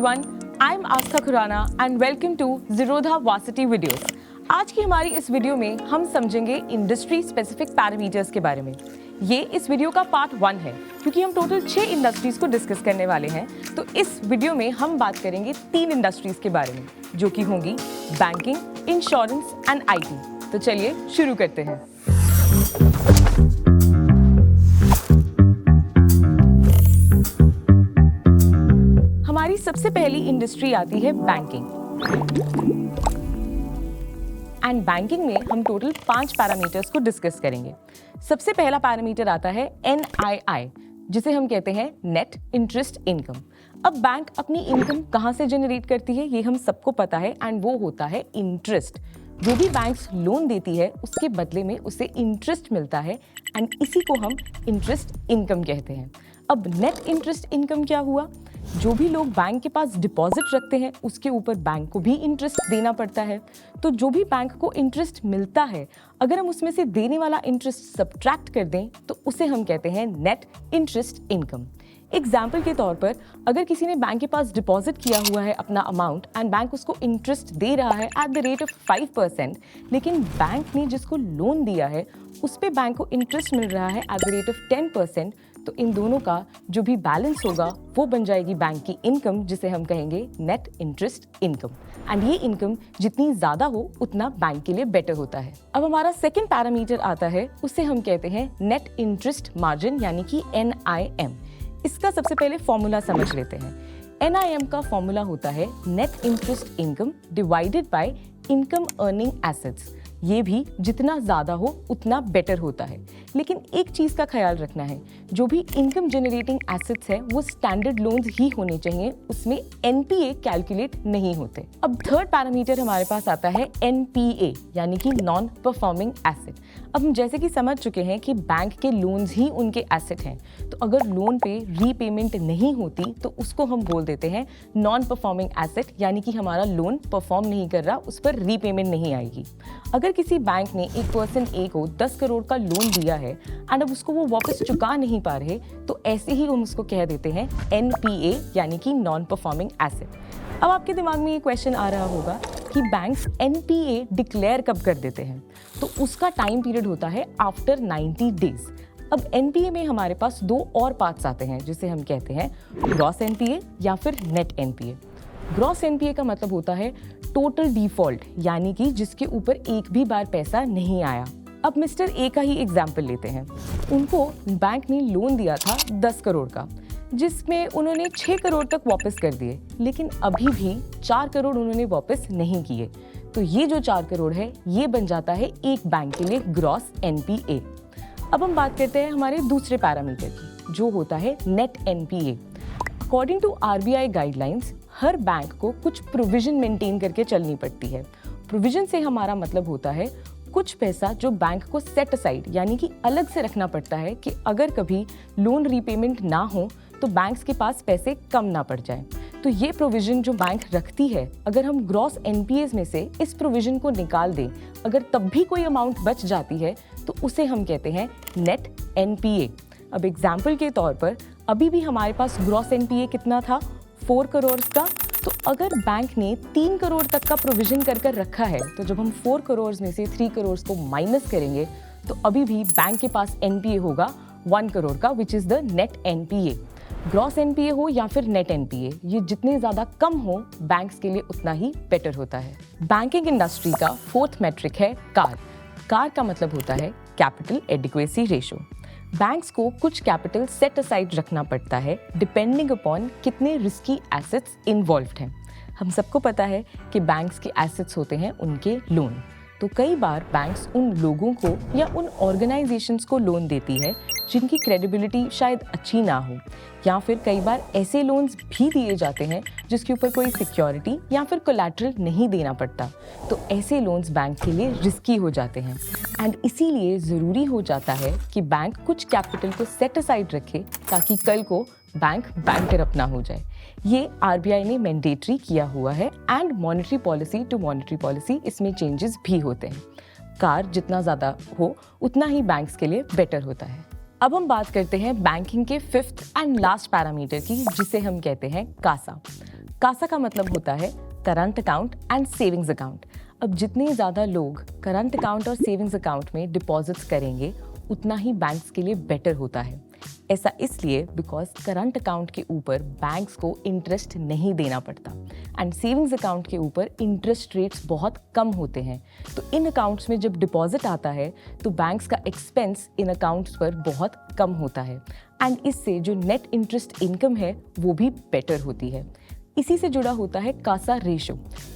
everyone, I'm Astha Khurana and welcome to Zerodha Varsity Videos। आज की हमारी इस वीडियो में हम समझेंगे इंडस्ट्री स्पेसिफिक पैरामीटर्स के बारे में। ये इस वीडियो का पार्ट 1 है क्योंकि हम टोटल 6 इंडस्ट्रीज को डिस्कस करने वाले हैं। तो इस वीडियो में हम बात करेंगे 3 इंडस्ट्रीज के बारे में जो कि होंगी बैंकिंग, इंश्योरेंस एंड आईटी। तो चलिए शुरू करते हैं। हमारी सबसे पहली इंडस्ट्री आती है बैंकिंग। एंड बैंकिंग में हम टोटल 5 पैरामीटर्स को डिस्कस करेंगे। सबसे पहला पैरामीटर आता है NII, जिसे हम कहते हैं नेट इंटरेस्ट इनकम। अब बैंक अपनी इनकम कहाँ से जनरेट करती है ये हम सबको पता है, एंड वो होता है इंटरेस्ट। जो भी बैंक्स लोन देती है उसके बदले में उसे इंटरेस्ट मिलता है, एंड इसी को हम इंटरेस्ट इनकम कहते हैं। अब नेट इंटरेस्ट इनकम क्या हुआ? जो भी लोग बैंक के पास डिपॉजिट रखते हैं उसके ऊपर बैंक को भी इंटरेस्ट देना पड़ता है। तो जो भी बैंक को इंटरेस्ट मिलता है, अगर हम उसमें से देने वाला इंटरेस्ट सब्ट्रैक्ट कर दें तो उसे हम कहते हैं नेट इंटरेस्ट इनकम। एग्जाम्पल के तौर पर, अगर किसी ने बैंक के पास डिपॉजिट किया हुआ है अपना अमाउंट एंड बैंक उसको इंटरेस्ट दे रहा है एट द रेट ऑफ 5%, लेकिन बैंक ने जिसको लोन दिया है उस पे बैंक को इंटरेस्ट मिल रहा है एट द रेट ऑफ 10%, तो इन दोनों का जो भी बैलेंस होगा वो बन जाएगी बैंक की इनकम, जिसे हम कहेंगे नेट इंटरेस्ट इनकम। एंड ये इनकम जितनी ज़्यादा हो उतना बैंक के लिए बेटर होता है। अब हमारा सेकेंड पैरामीटर आता है, उसे हम कहते हैं नेट इंटरेस्ट मार्जिन यानी कि NIM। इसका सबसे पहले फॉर्मूला समझ लेते हैं। NIM का फॉर्मूला होता है net interest income divided by income earning assets. ये भी जितना ज़्यादा हो उतना बेटर होता है, लेकिन एक चीज़ का ख्याल रखना है, जो भी इनकम जनरेटिंग एसेट्स है वो स्टैंडर्ड लोन्स ही होने चाहिए, उसमें NPA कैलकुलेट नहीं होते। अब थर्ड पैरामीटर हमारे पास आता है NPA यानी कि नॉन परफॉर्मिंग एसेट। अब हम जैसे कि समझ चुके हैं कि बैंक के लोन्स ही उनके एसेट हैं, तो अगर लोन पे रीपेमेंट नहीं होती तो उसको हम बोल देते हैं नॉन परफॉर्मिंग एसेट, यानी कि हमारा लोन परफॉर्म नहीं कर रहा, उस पर रीपेमेंट नहीं आएगी। अगर किसी बैंक ने एक पर्सन A को 10 करोड़ का लोन दिया है एंड अब उसको वो वापस चुका नहीं पा रहे, तो ऐसे ही हम उसको कह देते हैं NPA यानी कि नॉन परफॉर्मिंग एसेट। अब आपके दिमाग में ये क्वेश्चन आ रहा होगा कि बैंक्स NPA डिक्लेयर कब कर देते हैं, तो उसका टाइम पीरियड होता है आफ्टर 90 डेज। अब NPA में हमारे पास 2 और पार्ट्स आते हैं जिसे हम कहते हैं ग्रॉस NPA या फिर नेट NPA। ग्रॉस NPA का मतलब होता है टोटल डिफॉल्ट, यानी कि जिसके ऊपर एक भी बार पैसा नहीं आया। अब मिस्टर A का ही एग्जाम्पल लेते हैं। उनको बैंक ने लोन दिया था 10 करोड़ का, जिसमें उन्होंने 6 करोड़ तक वापस कर दिए, लेकिन अभी भी 4 करोड़ उन्होंने वापस नहीं किए। तो ये जो 4 करोड़ है ये बन जाता है एक बैंक के लिए ग्रॉस NPA। अब हम बात करते हैं हमारे दूसरे पैरामीटर की, जो होता है net NPA। According to RBI guidelines, हर बैंक को कुछ प्रोविजन मेंटेन करके चलनी पड़ती है। प्रोविजन से हमारा मतलब होता है कुछ पैसा जो बैंक को सेट असाइड यानी कि अलग से रखना पड़ता है कि अगर कभी लोन रीपेमेंट ना हो तो बैंक्स के पास पैसे कम ना पड़ जाए। तो ये प्रोविजन जो बैंक रखती है, अगर हम ग्रॉस NPAs में से इस प्रोविजन को निकाल दें, अगर तब भी कोई अमाउंट बच जाती है तो उसे हम कहते हैं नेट NPA। अब एग्जाम्पल के तौर पर, अभी भी हमारे पास ग्रॉस NPA कितना था? 4 करोड़ का। तो अगर बैंक ने 3 करोड़ तक का प्रोविजन कर रखा है, तो जब हम 4 करोड़ में से 3 करोड़ को माइनस करेंगे तो अभी भी बैंक के पास NPA होगा 1 करोड़ का, which is the net NPA। Gross NPA हो या फिर नेट NPA, ये जितने ज़्यादा कम हो बैंक्स के लिए उतना ही बेटर होता है। बैंकिंग इंडस्ट्री का फोर्थ मेट्रिक है कार। कार का मतलब होता है कैपिटल एडिक्वेसी रेशो। बैंक्स को कुछ कैपिटल सेट असाइड रखना पड़ता है डिपेंडिंग अपॉन कितने रिस्की एसेट्स इन्वॉल्व्ड हैं। हम सबको पता है कि बैंक्स के एसेट्स होते हैं उनके लोन। तो कई बार बैंक्स उन लोगों को या उन ऑर्गेनाइजेशंस को लोन देती है जिनकी क्रेडिबिलिटी शायद अच्छी ना हो, या फिर कई बार ऐसे लोन्स भी दिए जाते हैं जिसके ऊपर कोई सिक्योरिटी या फिर कोलैटरल नहीं देना पड़ता। तो ऐसे लोन्स बैंक के लिए रिस्की हो जाते हैं, एंड इसीलिए ज़रूरी हो जाता है कि बैंक कुछ कैपिटल को सेट असाइड रखे ताकि कल को बैंक बैंकरप्ट ना हो जाए। ये RBI ने मैंडेटरी किया हुआ है, and monetary policy to monetary policy इसमें चेंजेस भी होते हैं। कार जितना ज़्यादा हो उतना ही बैंक्स के लिए बेटर होता है। अब हम बात करते हैं बैंकिंग के 5th एंड लास्ट पैरामीटर की, जिसे हम कहते हैं कासा। कासा का मतलब होता है current account and savings account. अब जितने ज़्यादा लोग करंट अकाउंट और सेविंग्स अकाउंट में डिपॉजिट्स करेंगे उतना ही बैंक्स के लिए बेटर होता है। ऐसा इसलिए बिकॉज करंट अकाउंट के ऊपर बैंक्स को इंटरेस्ट नहीं देना पड़ता एंड सेविंग्स अकाउंट के ऊपर इंटरेस्ट रेट्स बहुत कम होते हैं। तो इन अकाउंट्स में जब डिपॉजिट आता है तो बैंक्स का एक्सपेंस इन अकाउंट्स पर बहुत कम होता है एंड इससे जो नेट इंटरेस्ट इनकम है वो भी बेटर होती है। इसी से जुड़ा होता है कासा रेशो।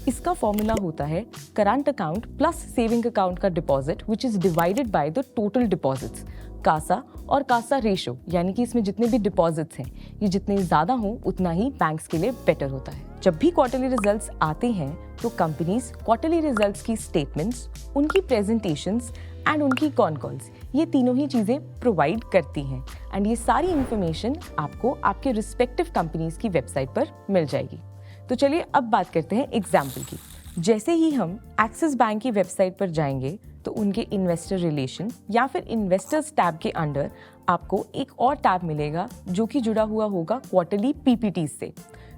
इसका फॉर्मूला होता है current account plus saving account का deposit which is divided by the total deposits. CASA और कासा रेशो यानी कि इसमें जितने भी डिपॉजिट्स हैं ये जितने ज़्यादा हों उतना ही बैंक्स के लिए बेटर होता है। जब भी क्वार्टरली रिजल्ट्स आते हैं तो कंपनीज क्वार्टरली रिजल्ट्स की स्टेटमेंट्स, उनकी प्रेजेंटेशंस एंड उनकी कॉन कॉल्स ये तीनों ही चीज़ें प्रोवाइड करती हैं एंड ये सारी इन्फॉर्मेशन आपको आपके रिस्पेक्टिव कंपनीज की वेबसाइट पर मिल जाएगी। तो चलिए अब बात करते हैं एग्जाम्पल की। जैसे ही हम एक्सिस बैंक की वेबसाइट पर जाएंगे तो उनके इन्वेस्टर रिलेशन या फिर इन्वेस्टर्स टैब के अंडर आपको एक और टैब मिलेगा जो कि जुड़ा हुआ होगा क्वार्टरली पीपीटी से।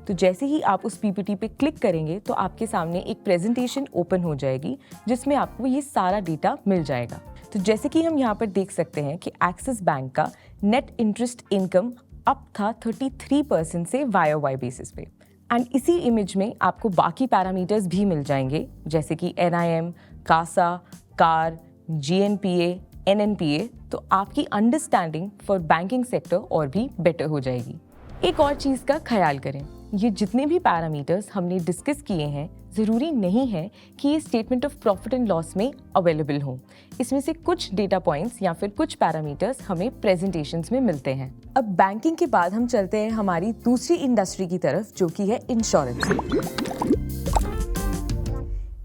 तो जैसे ही आप उस पीपीटी पे क्लिक करेंगे तो आपके सामने एक प्रेजेंटेशन ओपन हो जाएगी जिसमें आपको ये सारा डेटा मिल जाएगा। तो जैसे कि हम यहाँ पर देख सकते हैं कि एक्सिस बैंक का नेट इंटरेस्ट इनकम अप था 33% से YOY बेसिस पे एंड इसी इमेज में आपको बाकी पैरामीटर्स भी मिल जाएंगे जैसे कि NIM, CASA, CAR, GNPA, NNPA। तो आपकी अंडरस्टैंडिंग फॉर बैंकिंग सेक्टर और भी बेटर हो जाएगी। एक और चीज़ का ख्याल करें, ये जितने भी पैरामीटर्स हमने डिस्कस किए हैं ज़रूरी नहीं है कि ये statement of profit and loss में अवेलेबल हों। इसमें से कुछ डेटा पॉइंट्स या फिर कुछ पैरामीटर्स हमें प्रेजेंटेशंस में मिलते हैं। अब बैंकिंग के बाद हम चलते हैं हमारी दूसरी इंडस्ट्री की तरफ जो कि है इंश्योरेंस।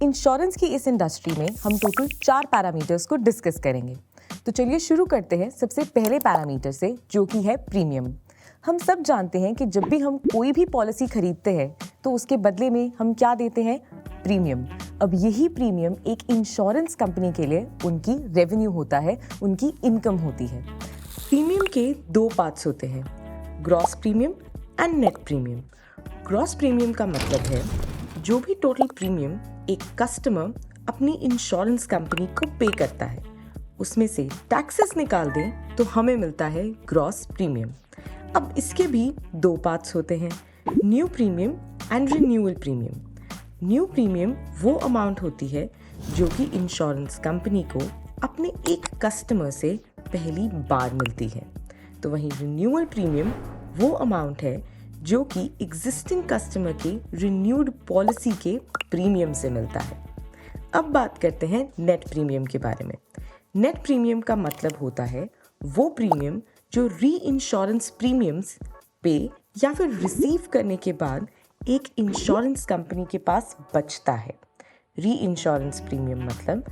इंश्योरेंस की इस इंडस्ट्री में हम टोटल 4 पैरामीटर्स को डिस्कस करेंगे। तो चलिए शुरू करते हैं सबसे पहले पैरामीटर से जो कि है प्रीमियम। हम सब जानते हैं कि जब भी हम कोई भी पॉलिसी खरीदते हैं तो उसके बदले में हम क्या देते हैं, प्रीमियम। अब यही प्रीमियम एक इंश्योरेंस कंपनी के लिए उनकी रेवेन्यू होता है, उनकी इनकम होती है। प्रीमियम के 2 पार्ट्स होते हैं, gross premium and net premium. Gross premium का मतलब है जो भी टोटल प्रीमियम एक कस्टमर अपनी इंश्योरेंस कंपनी को पे करता है उसमें से टैक्सेस निकाल दें तो हमें मिलता है ग्रॉस प्रीमियम। अब इसके भी 2 पार्ट्स होते हैं, new premium and renewal premium. New premium वो अमाउंट होती है जो कि इंश्योरेंस कंपनी को अपने एक कस्टमर से पहली बार मिलती है। तो वहीं रिन्यूअल प्रीमियम वो अमाउंट है जो कि एग्जिस्टिंग कस्टमर के रिन्यूड पॉलिसी के प्रीमियम से मिलता है। अब बात करते हैं नेट प्रीमियम के बारे में। नेट प्रीमियम का मतलब होता है वो प्रीमियम जो री इंश्योरेंस प्रीमियम्स पे या फिर रिसीव करने के बाद एक इंश्योरेंस कंपनी के पास बचता है। री इंश्योरेंस प्रीमियम मतलब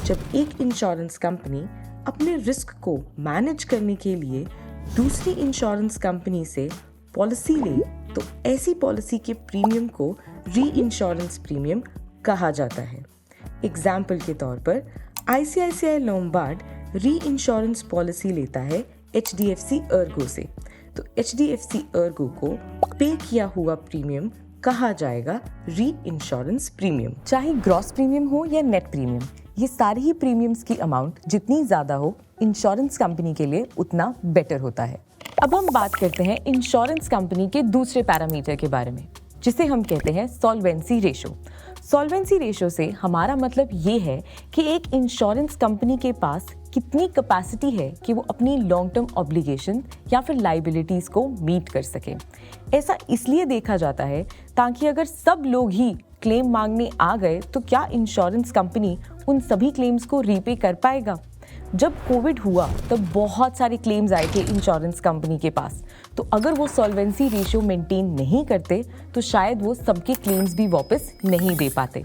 जब एक इंश्योरेंस कंपनी अपने रिस्क को मैनेज करने के लिए दूसरी इंश्योरेंस कंपनी से पॉलिसी ले तो ऐसी पॉलिसी के प्रीमियम को री इंश्योरेंस प्रीमियम कहा जाता है। एग्जाम्पल के तौर पर ICICI लोम्बार्ड री इंश्योरेंस पॉलिसी लेता है HDFC ERGO से, तो HDFC ERGO को पे किया हुआ प्रीमियम कहा जाएगा री इंश्योरेंस प्रीमियम। चाहे ग्रॉस प्रीमियम हो या नेट प्रीमियम, ये सारे ही प्रीमियम्स की अमाउंट जितनी ज़्यादा हो इंश्योरेंस कंपनी के लिए उतना बेटर होता है। अब हम बात करते हैं इंश्योरेंस कंपनी के दूसरे पैरामीटर के बारे में जिसे हम कहते हैं सॉल्वेंसी रेशो। सॉल्वेंसी रेशो से हमारा मतलब ये है कि एक इंश्योरेंस कंपनी के पास कितनी कैपेसिटी है कि वो अपनी लॉन्ग टर्म ऑब्लिगेशन या फिर लाइबिलिटीज़ को मीट कर सके। ऐसा इसलिए देखा जाता है ताकि अगर सब लोग ही क्लेम मांगने आ गए तो क्या इंश्योरेंस कंपनी उन सभी क्लेम्स को रीपे कर पाएगा। जब कोविड हुआ तब बहुत सारे क्लेम्स आए थे इंश्योरेंस कंपनी के पास, तो अगर वो सॉल्वेंसी रेशियो मेंटेन नहीं करते तो शायद वो सबके क्लेम्स भी वापस नहीं दे पाते।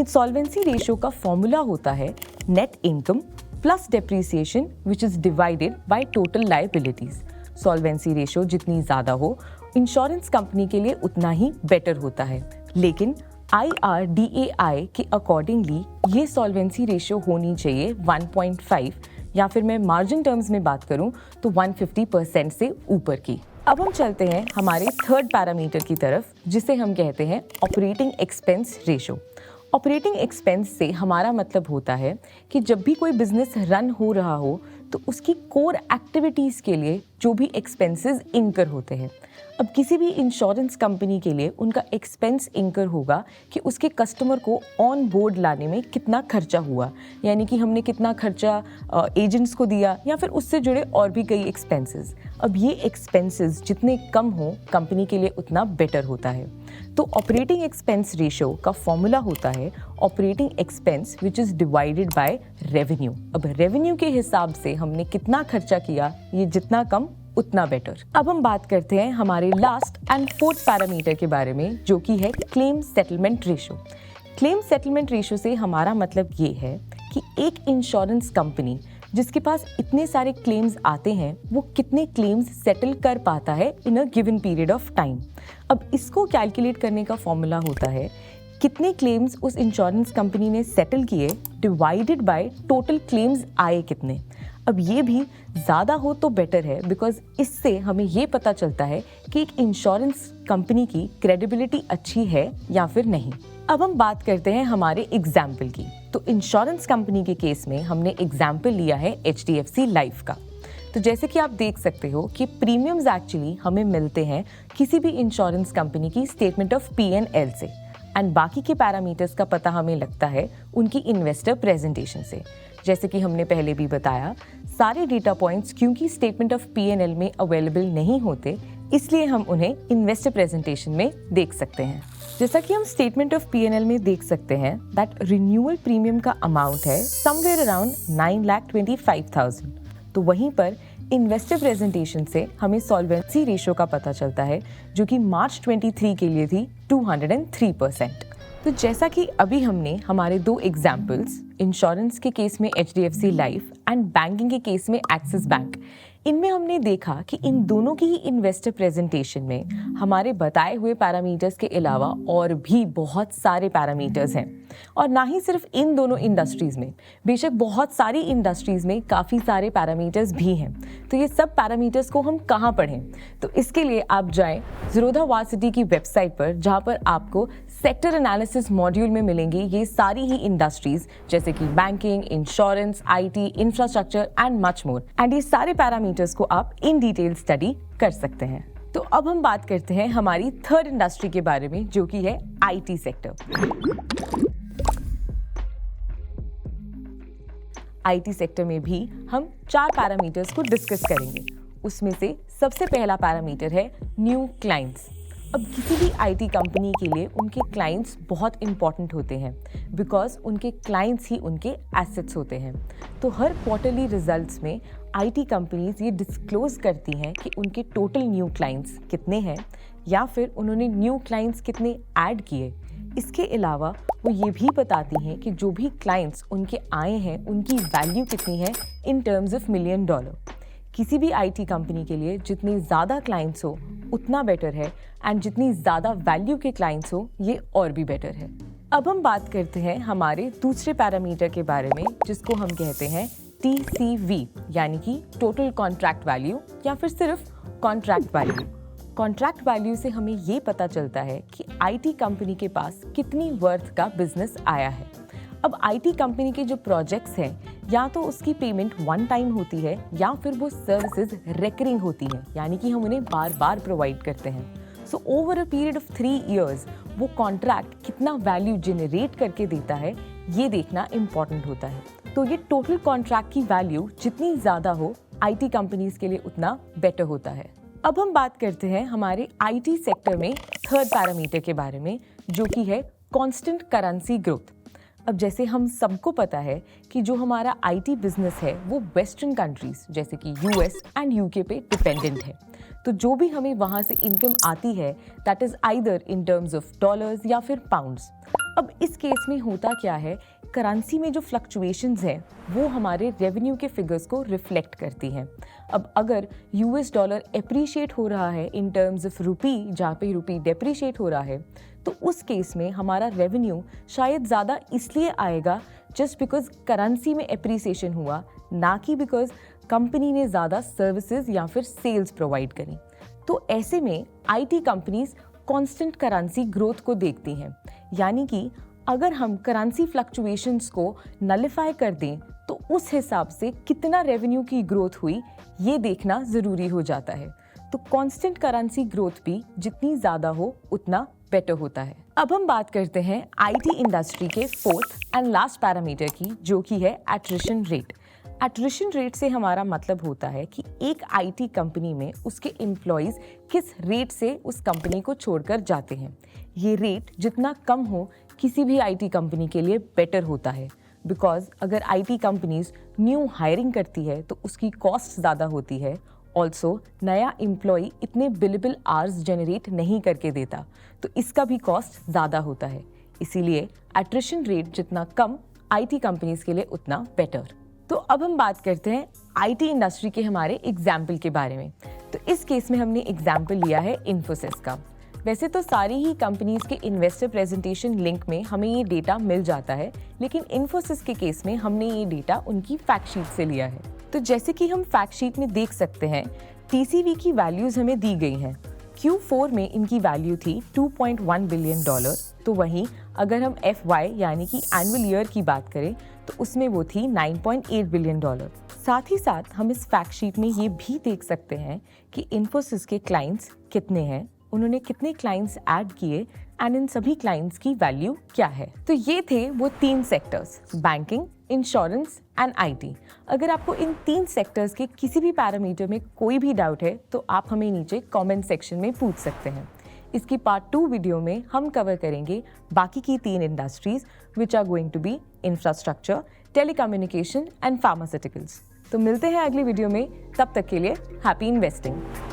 इस सॉल्वेंसी रेशियो का फॉर्मूला होता है net income plus depreciation which is divided by total liabilities. Solvency ratio जितनी ज़्यादा हो इंश्योरेंस कंपनी के लिए उतना ही बेटर होता है, लेकिन IRDAI के अकॉर्डिंगली ये सॉल्वेंसी रेशियो होनी चाहिए 1.5 या फिर मैं मार्जिन टर्म्स में बात करूं तो 150% से ऊपर की। अब हम चलते हैं हमारे थर्ड पैरामीटर की तरफ, जिसे हम कहते हैं operating expense ratio. Operating expense से हमारा मतलब होता है कि जब भी कोई बिजनेस रन हो रहा हो तो उसकी कोर एक्टिविटीज़ के लिए जो भी एक्सपेंसेस इंकर होते हैं। अब किसी भी इंश्योरेंस कंपनी के लिए उनका एक्सपेंस इंकर होगा कि उसके कस्टमर को ऑन बोर्ड लाने में कितना खर्चा हुआ, यानी कि हमने कितना खर्चा एजेंट्स को दिया या फिर उससे जुड़े और भी कई एक्सपेंसेस। अब ये एक्सपेंसेस जितने कम हो कंपनी के लिए उतना बेटर होता है। तो ऑपरेटिंग एक्सपेंस रेशो का फॉर्मूला होता है operating expense which is divided by revenue. अब रेवेन्यू के हिसाब से हमने कितना खर्चा किया, ये जितना कम उतना बेटर। अब हम बात करते हैं हमारे लास्ट एंड फोर्थ पैरामीटर के बारे में, जो कि है claim settlement ratio. Claim settlement ratio से हमारा मतलब ये है कि एक इंश्योरेंस कंपनी जिसके पास इतने सारे क्लेम्स आते हैं वो कितने क्लेम्स सेटल कर पाता है in a given period of time. अब इसको कैलकुलेट करने का फॉर्मूला होता है कितने क्लेम्स उस इंश्योरेंस कंपनी ने सेटल किए डिवाइडेड बाय टोटल क्लेम्स आए कितने। अब ये भी ज़्यादा हो तो बेटर है, बिकॉज इससे हमें ये पता चलता है कि एक इंश्योरेंस कंपनी की क्रेडिबिलिटी अच्छी है या फिर नहीं। अब हम बात करते हैं हमारे एग्जाम्पल की। तो इंश्योरेंस कंपनी के केस में हमने एग्जाम्पल लिया है HDFC लाइफ का। तो जैसे कि आप देख सकते हो कि प्रीमियम्स एक्चुअली हमें मिलते हैं किसी भी इंश्योरेंस कंपनी की स्टेटमेंट ऑफ P&L से, एंड बाकी के पैरामीटर्स का पता हमें लगता है उनकी इन्वेस्टर प्रेजेंटेशन से। जैसे कि हमने पहले भी बताया, सारे डेटा पॉइंट्स क्योंकि स्टेटमेंट ऑफ P&L में अवेलेबल नहीं होते, इसलिए हम उन्हें इन्वेस्टर प्रेजेंटेशन में देख सकते हैं। जैसा कि हम स्टेटमेंट ऑफ P&L में देख सकते हैं दैट रिन्यूअल प्रीमियम का अमाउंट है समवेयर अराउंड 9,25,000। तो वहीं पर इन्वेस्टर प्रेजेंटेशन से हमें सॉल्वेंसी रेशो का पता चलता है, जो कि मार्च 23 के लिए थी 203%। तो जैसा कि अभी हमने हमारे दो एग्जाम्पल्स, इंश्योरेंस के केस में HDFC लाइफ एंड बैंकिंग के केस में एक्सिस बैंक, इनमें हमने देखा कि इन दोनों की ही इन्वेस्टर प्रेजेंटेशन में हमारे बताए हुए पैरामीटर्स के अलावा और भी बहुत सारे पैरामीटर्स हैं। और ना ही सिर्फ इन दोनों इंडस्ट्रीज़ में, बेशक बहुत सारी इंडस्ट्रीज़ में काफ़ी सारे पैरामीटर्स भी हैं। तो ये सब पैरामीटर्स को हम कहाँ पढ़ें? तो इसके लिए आप जाएं ज़ीरोधा वार्सिटी की वेबसाइट पर, जहाँ पर आपको सेक्टर एनालिसिस मॉड्यूल में मिलेंगी ये सारी ही इंडस्ट्रीज़, जैसे कि banking, insurance, IT, infrastructure and much more. And ये सारे पैरामीटर्स को आप इन डिटेल स्टडी कर सकते हैं। तो अब हम बात करते हैं हमारी थर्ड इंडस्ट्री के बारे में, जो कि है IT सेक्टर। IT सेक्टर में भी हम 4 पैरामीटर्स को डिस्कस करेंगे। उसमें से सबसे पहला पैरामीटर है न्यू क्लाइंट्स। अब किसी भी IT कंपनी के लिए उनके क्लाइंट्स बहुत इंपॉर्टेंट होते हैं, बिकॉज उनके क्लाइंट्स ही उनके एसेट्स होते हैं। तो हर क्वार्टरली रिजल्ट्स में IT कंपनीज ये डिस्क्लोज करती हैं कि उनके टोटल न्यू क्लाइंट्स कितने हैं, या फिर उन्होंने न्यू क्लाइंट्स कितने ऐड किए। इसके अलावा वो ये भी बताती हैं कि जो भी क्लाइंट्स उनके आए हैं उनकी वैल्यू कितनी है इन टर्म्स ऑफ $1 मिलियन। किसी भी IT कंपनी के लिए जितने ज़्यादा क्लाइंट्स हो उतना बेटर है, एंड जितनी ज़्यादा वैल्यू के क्लाइंट्स हो ये और भी बेटर है। अब हम बात करते हैं हमारे दूसरे पैरामीटर के बारे में, जिसको हम कहते हैं TCV, यानी कि टोटल कॉन्ट्रैक्ट वैल्यू या फिर सिर्फ कॉन्ट्रैक्ट वैल्यू। कॉन्ट्रैक्ट वैल्यू से हमें ये पता चलता है कि IT कंपनी के पास कितनी वर्थ का बिजनेस आया है। अब IT कंपनी के जो प्रोजेक्ट्स हैं, या तो उसकी पेमेंट वन टाइम होती है या फिर वो सर्विसेज रिकरिंग होती हैं, यानी कि हम उन्हें बार बार प्रोवाइड करते हैं। So over a period of 3 years वो कॉन्ट्रैक्ट कितना वैल्यू जनरेट करके देता है, ये देखना इम्पॉर्टेंट होता है। तो ये टोटल कॉन्ट्रैक्ट की वैल्यू जितनी ज़्यादा हो IT कंपनीज के लिए उतना बेटर होता है। अब हम बात करते हैं हमारे IT सेक्टर में थर्ड पैरामीटर के बारे में, जो कि है कांस्टेंट करेंसी ग्रोथ। अब जैसे हम सबको पता है कि जो हमारा IT बिजनेस है वो वेस्टर्न कंट्रीज जैसे कि US एंड UK पे डिपेंडेंट है। तो जो भी हमें वहाँ से इनकम आती है that is either in terms of dollars या फिर पाउंड्स। अब इस केस में होता क्या है, करेंसी में जो फ्लक्चुएशंस हैं वो हमारे रेवेन्यू के फिगर्स को रिफ्लेक्ट करती हैं। अब अगर US डॉलर एप्रिशिएट हो रहा है इन टर्म्स ऑफ रुपी, जहाँ पे रुपी डेप्रिशिएट हो रहा है, तो उस केस में हमारा रेवेन्यू शायद ज़्यादा इसलिए आएगा जस्ट बिकॉज करेंसी में एप्रिसिएशन हुआ, ना कि बिकॉज कंपनी ने ज़्यादा सर्विसेज या फिर सेल्स प्रोवाइड करी। तो ऐसे में IT companies constant currency growth को देखती हैं, यानी कि अगर हम करेंसी फ्लक्चुएशंस को नलिफाई कर दें तो उस हिसाब से कितना रेवेन्यू की ग्रोथ हुई ये देखना ज़रूरी हो जाता है। तो कांस्टेंट करेंसी ग्रोथ भी जितनी ज़्यादा हो उतना बेटर होता है। अब हम बात करते हैं आईटी इंडस्ट्री के फोर्थ एंड लास्ट पैरामीटर की, जो कि है एट्रिशन रेट। एट्रिशन रेट से हमारा मतलब होता है कि एक आईटी कंपनी में उसके एम्प्लॉयज़ किस रेट से उस कंपनी को छोड़कर जाते हैं। ये रेट जितना कम हो किसी भी आईटी कंपनी के लिए बेटर होता है, बिकॉज अगर आईटी कंपनीज न्यू हायरिंग करती है तो उसकी कॉस्ट ज़्यादा होती है। ऑल्सो नया एम्प्लॉय इतने बिलेबल आवर्स जनरेट नहीं करके देता, तो इसका भी कॉस्ट ज़्यादा होता है। इसीलिए एट्रिशन रेट जितना कम आईटी कंपनीज के लिए उतना बेटर। तो अब हम बात करते हैं आईटी इंडस्ट्री के हमारे एग्जाम्पल के बारे में। तो इस केस में हमने एग्जाम्पल लिया है इन्फोसिस का। वैसे तो सारी ही कंपनीज के इन्वेस्टर प्रेजेंटेशन लिंक में हमें ये डेटा मिल जाता है, लेकिन इन्फोसिस के केस में हमने ये डेटा उनकी फैक्ट शीट से लिया है। तो जैसे कि हम फैक्ट शीट में देख सकते हैं, टीसीवी की वैल्यूज हमें दी गई हैं। Q4 में इनकी वैल्यू थी $2.1 बिलियन। तो वहीं अगर हम FY यानी कि एनुअल ईयर की बात करें तो उसमें वो थी $9.8 बिलियन। साथ ही साथ हम इस फैक्ट शीट में ये भी देख सकते हैं कि इन्फोसिस के क्लाइंट्स कितने हैं, उन्होंने कितने क्लाइंट्स ऐड किए एंड इन सभी क्लाइंट्स की वैल्यू क्या है। तो ये थे वो 3 sectors, banking, insurance and IT. अगर आपको इन 3 सेक्टर्स के किसी भी पैरामीटर में कोई भी डाउट है तो आप हमें नीचे कमेंट सेक्शन में पूछ सकते हैं। इसकी पार्ट 2 वीडियो में हम कवर करेंगे बाकी की 3 industries which are going to be infrastructure, telecommunication and pharmaceuticals. तो मिलते हैं अगली वीडियो में, तब तक के लिए हैप्पी इन्वेस्टिंग।